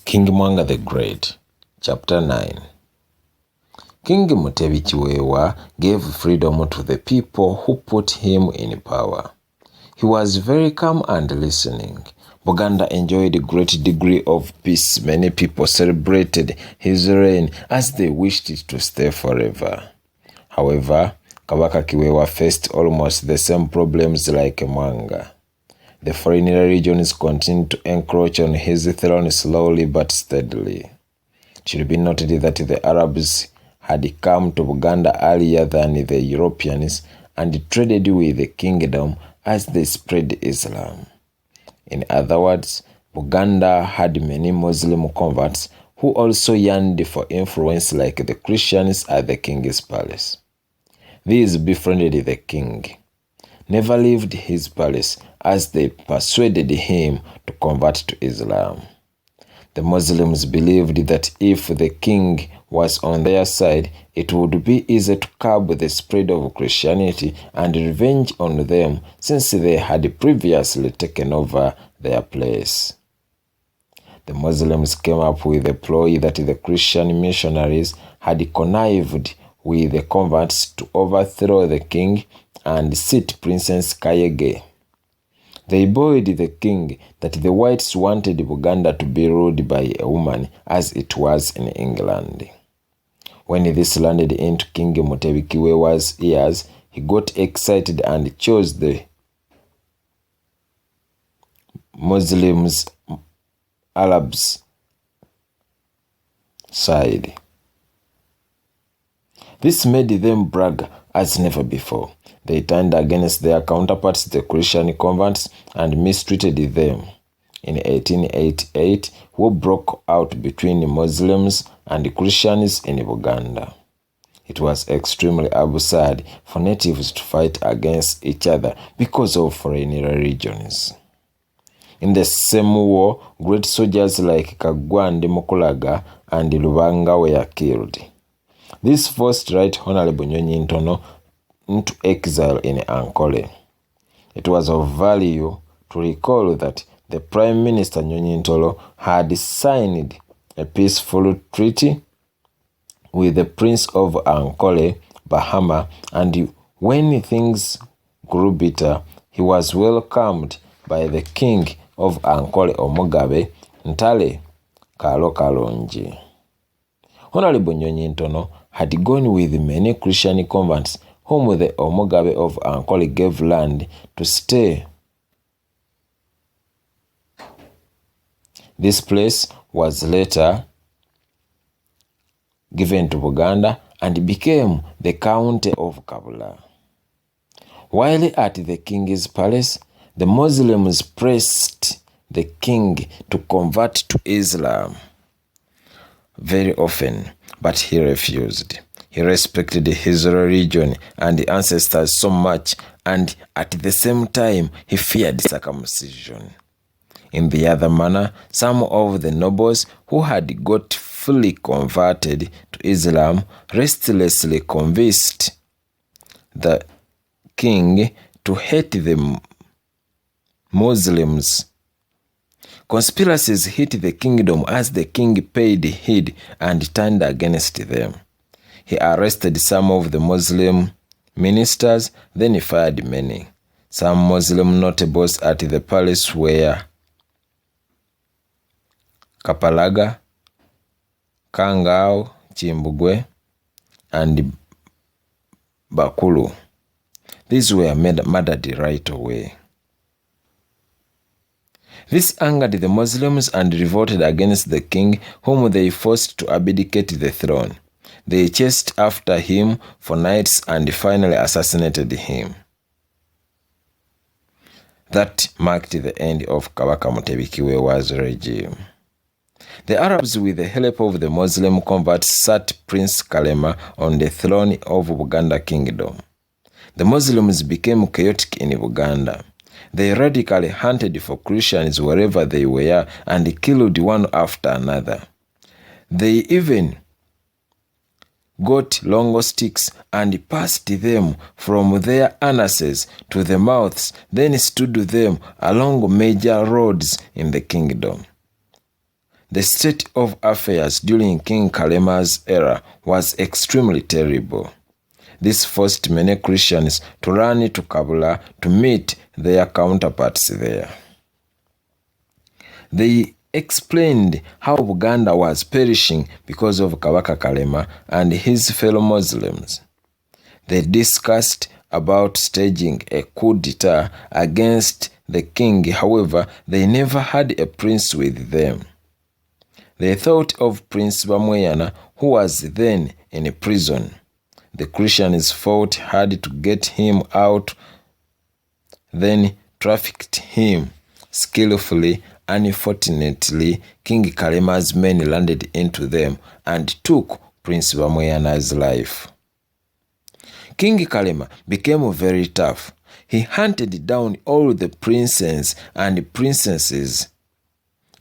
King Mwanga the Great, Chapter 9. King Kiweewa gave freedom to the people who put him in power. He was very calm and listening. Buganda enjoyed a great degree of peace. Many people celebrated his reign as they wished it to stay forever. However, Kabaka Kiweewa faced almost the same problems like Mwanga. The foreign regions continued to encroach on his throne slowly but steadily. It should be noted that the Arabs had come to Buganda earlier than the Europeans and traded with the kingdom as they spread Islam. In other words, Buganda had many Muslim converts who also yearned for influence like the Christians at the king's palace. These befriended the king, never left his palace as they persuaded him to convert to Islam. The Muslims believed that if the king was on their side, it would be easy to curb the spread of Christianity and revenge on them since they had previously taken over their place. The Muslims came up with a ploy that the Christian missionaries had connived with the converts to overthrow the king and seat Princess Kayege. They bold the king that the whites wanted Buganda to be ruled by a woman as it was in England. When this landed into King Kiweewa's ears, he got excited and chose the Muslims Arabs side. This made them brag as never before. They turned against their counterparts, the Christian converts, and mistreated them. In 1888, war broke out between Muslims and Christians in Buganda. It was extremely absurd for natives to fight against each other because of foreign religions. In the same war, great soldiers like Kagwande Mukulaga and Lubanga were killed. This forced Right Honorable Ntono into exile in Ankole. It was of value to recall that the Prime Minister Ntolo had signed a peaceful treaty with the Prince of Ankole, Bahama, and when things grew bitter, he was welcomed by the King of Ankole, Omugabe Ntale Kalo Kalonji. Honorable Ntono had gone with many Christian converts whom the Omugabe of Ankole gave land to stay. This place was later given to Buganda and became the county of Kabula. While at the king's palace, the Muslims pressed the king to convert to Islam very often, but he refused. He respected his religion and ancestors so much, and at the same time, he feared circumcision. In the other manner, some of the nobles who had got fully converted to Islam restlessly convinced the king to hate the Muslims. Conspiracies hit the kingdom as the king paid heed and turned against them. He arrested some of the Muslim ministers, then he fired many. Some Muslim notables at the palace were Kapalaga, Kangao, Chimbugwe, and Bakulu. These were murdered right away. This angered the Muslims and revolted against the king, whom they forced to abdicate the throne. They chased after him for nights and finally assassinated him. That marked the end of Kabaka Kiweewa's regime. The Arabs, with the help of the Muslim converts, sat Prince Kalema on the throne of Buganda Kingdom. The Muslims became chaotic in Buganda. They radically hunted for Christians wherever they were and killed one after another. They even got long sticks and passed them from their annuses to the mouths, then stood them along major roads in the kingdom. The state of affairs during King Kalema's era was extremely terrible. This forced many Christians to run to Kabula to meet their counterparts there. They explained how Buganda was perishing because of Kabaka Kalema and his fellow Muslims. They discussed about staging a coup d'etat against the king. However, they never had a prince with them. They thought of Prince Bamweyana, who was then in prison. The Christians fought hard to get him out, then trafficked him skillfully. Unfortunately, King Kalema's men landed into them and took Prince Bamweyana's life. King Kalema became very tough. He hunted down all the princes and princesses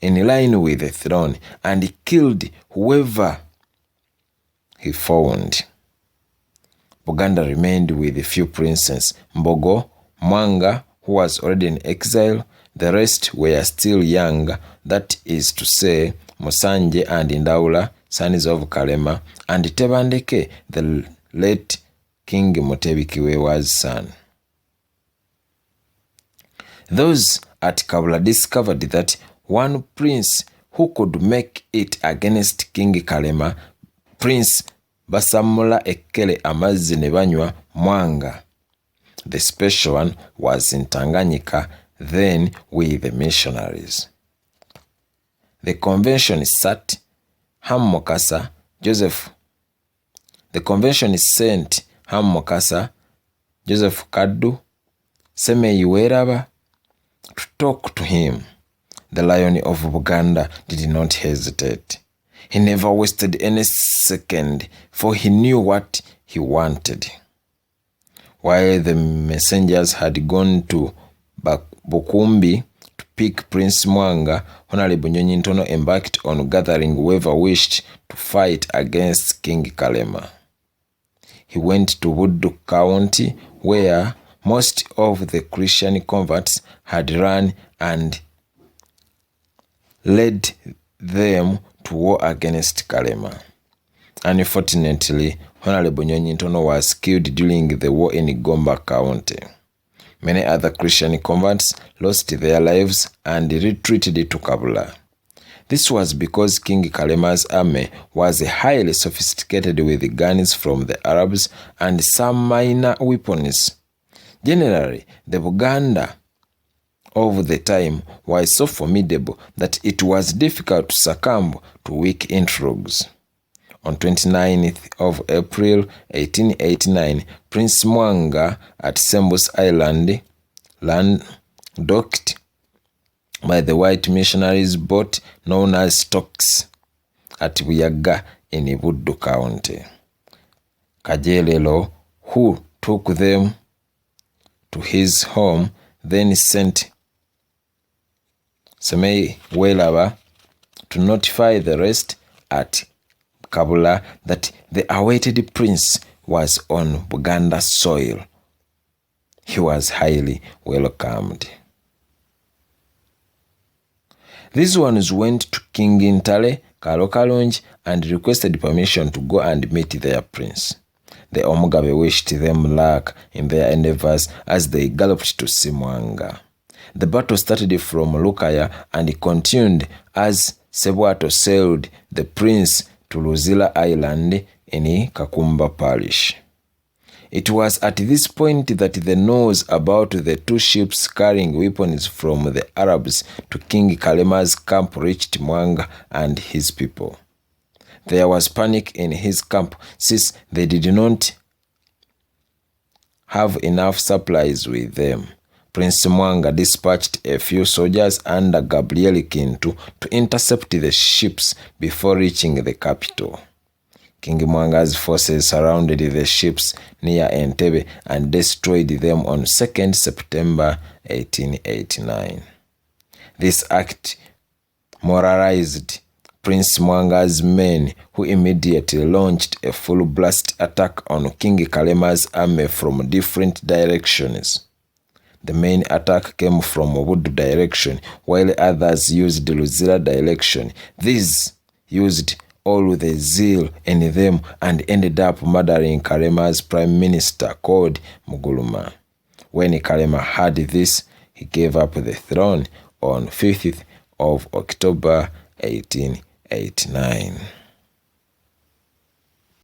in line with the throne and killed whoever he found. Buganda remained with a few princes, Mbogo, Mwanga, who was already in exile. The rest were still young, that is to say, Musanje and Ndaula, sons of Kalema, and Tebandeke, the late King Kiweewa's son. Those at Kabula discovered that one prince who could make it against King Kalema, Prince Basamula Ekele Amazzi ne banywa Mwanga. The special one was in Tanganyika, then with the missionaries. The convention sat Ham Mokasa, Joseph. The convention sent Ham Mokasa, Joseph Kaddu, Ssemyalo to talk to him. The Lion of Buganda did not hesitate. He never wasted any second, for he knew what he wanted. While the messengers had gone to Bukumbi to pick Prince Mwanga, Honorable Nyonyintono embarked on gathering whoever wished to fight against King Kalema. He went to Buddu County, where most of the Christian converts had run, and led them to war against Kalema. Unfortunately, Honorable Nyonyintono was killed during the war in Gomba County. Many other Christian converts lost their lives and retreated to Kabula. This was because King Kalema's army was highly sophisticated with guns from the Arabs and some minor weapons. Generally, the Buganda of the time was so formidable that it was difficult to succumb to weak intrigues. On 29th of April 1889, Prince Mwanga at Sembus Island docked by the white missionaries boat known as Stokes at Buyaga in Buddu County. Kajelelo, who took them to his home, then sent Ssemyalo to notify the rest at Kabula that the awaited prince was on Buganda soil. He was highly welcomed. These ones went to King Ntale, Kalokalonji, and requested permission to go and meet their prince. The Omugabe wished them luck in their endeavors as they galloped to see Mwanga. The battle started from Lukaya and continued as Sebwato sailed the prince to Luzila Island in Kakumba Parish. It was at this point that the news about the two ships carrying weapons from the Arabs to King Kalema's camp reached Mwanga and his people. There was panic in his camp since they did not have enough supplies with them. Prince Mwanga dispatched a few soldiers under Gabriel Kintu to intercept the ships before reaching the capital. King Mwanga's forces surrounded the ships near Entebbe and destroyed them on 2nd September 1889. This act moralized Prince Mwanga's men, who immediately launched a full-blast attack on King Kalema's army from different directions. The main attack came from Obudu direction, while others used Luzira direction. These used all the zeal in them and ended up murdering Kalema's prime minister called Muguluma. When Kalema heard this, he gave up the throne on 5th of October 1889.